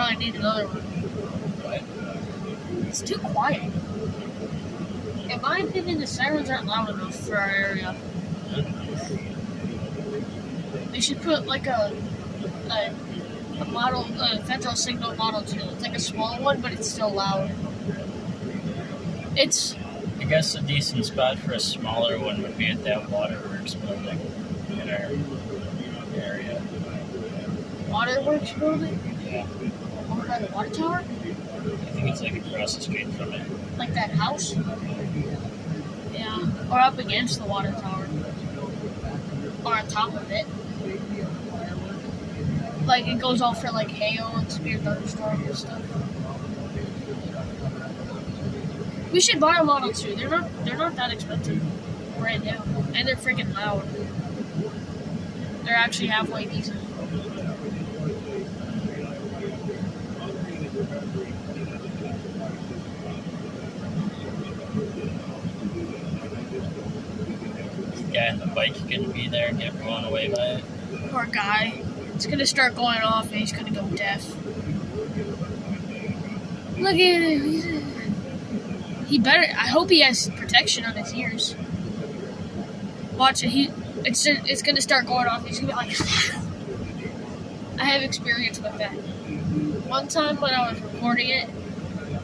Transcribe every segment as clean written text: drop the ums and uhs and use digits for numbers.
probably need another one. What? It's too quiet. In my opinion, the sirens aren't loud enough for our area. They should put like a model, federal signal Model 2. It's like a small one, but it's still loud. It's... I guess a decent spot for a smaller one would be at that waterworks building in our area. Waterworks building? Yeah. Over by the water tower? I think it's like across the street from it. Like that house? Yeah. Or up against the water tower. Or on top of it. Like it goes off for like hail and severe thunderstorm and stuff. We should buy a Model 2. They're not that expensive. Brand new. And they're freaking loud. They're actually halfway decent. The guy on the bike couldn't be there and get blown away by it. Poor guy. It's gonna start going off and he's gonna go deaf. Look at him. He better. I hope he has protection on his ears. Watch it. It's gonna start going off. He's gonna be like. I have experience with that. One time when I was recording it,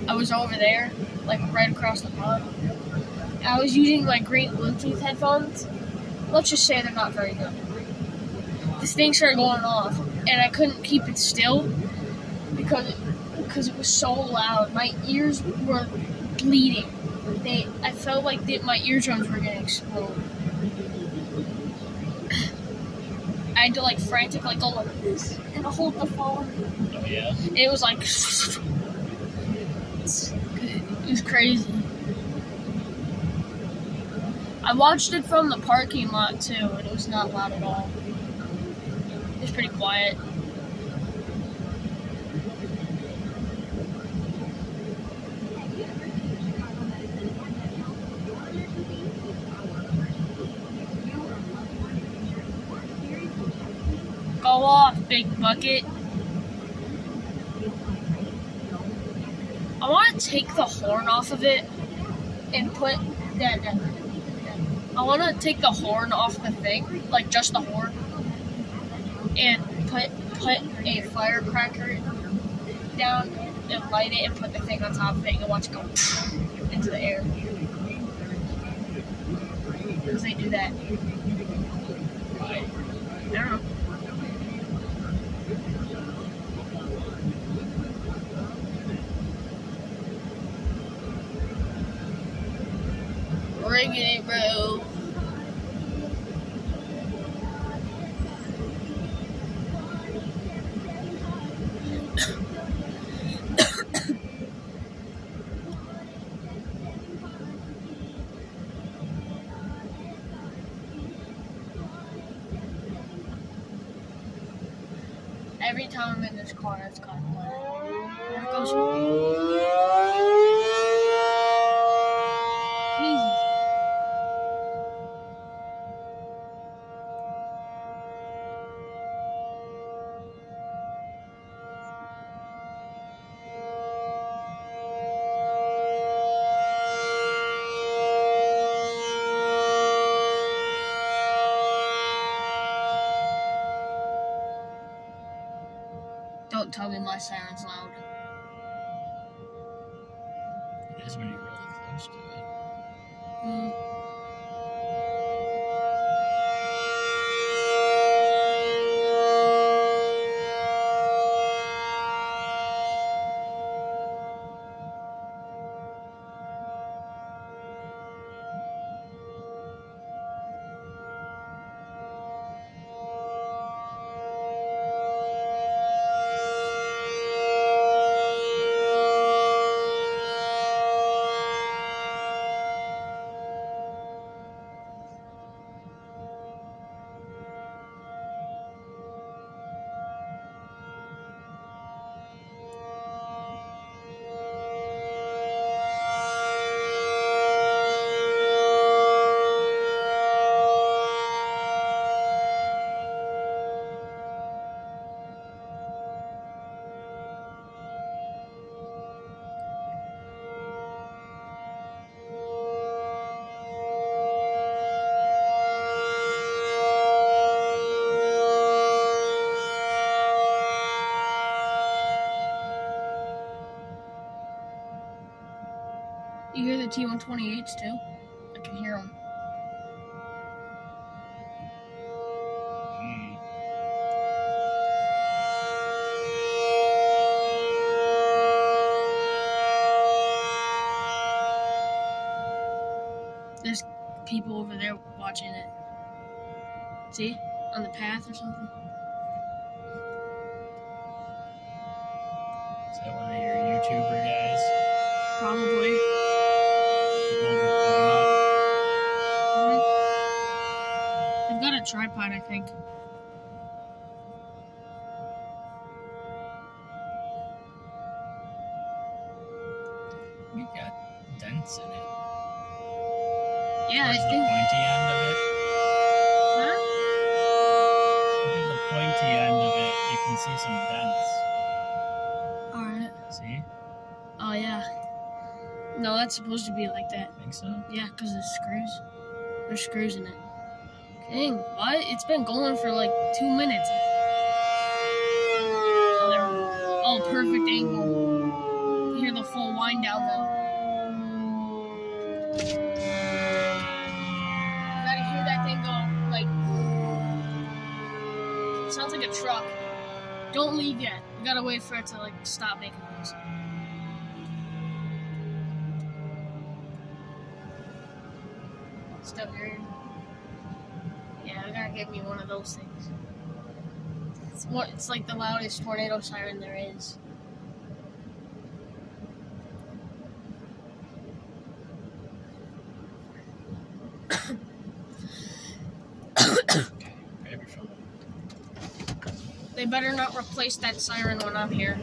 I was over there, like right across the pond. I was using my green Bluetooth headphones. Let's just say they're not very good. This thing started going off, and I couldn't keep it still because it was so loud. My ears were bleeding. I felt like my eardrums were gonna explode. I had to like frantically go like this and hold the phone. Oh yeah? It was like it was crazy. I watched it from the parking lot too, and it was not loud at all. It was pretty quiet. Go off, big bucket. I want to take the horn off of it and put that. I want to take the horn off the thing, like just the horn, and put a firecracker down and light it and put the thing on top of it and watch it go into the air. Because they do that. Why? I don't know. Riggedy bro. Every time I'm in this car, it's got blood. There it goes. Jesus. Don't tell me my siren's loud. It is when you're really close to it. 28s too. I can hear them. There's people over there watching it. See? On the path or something. Is that one of your YouTuber guys? Probably. Holding the phone up? They've got a tripod, I think. You got dents in it. Yeah, Where's I the think. pointy end of it? Huh? Look at the pointy end of it. You can see some dents. Alright. See? Oh, yeah. No, that's supposed to be like that. Think so? Yeah, because of screws. There's screws in it. Dang, what? It's been going for like 2 minutes. Oh, there we go. Oh, perfect angle. You hear the full wind down though. You gotta hear that thing go, like, it sounds like a truck. Don't leave yet. You gotta wait for it to, like, stop making noise. Still hearing? Yeah, I gotta get me one of those things. It's like the loudest tornado siren there is. They better not replace that siren when I'm here.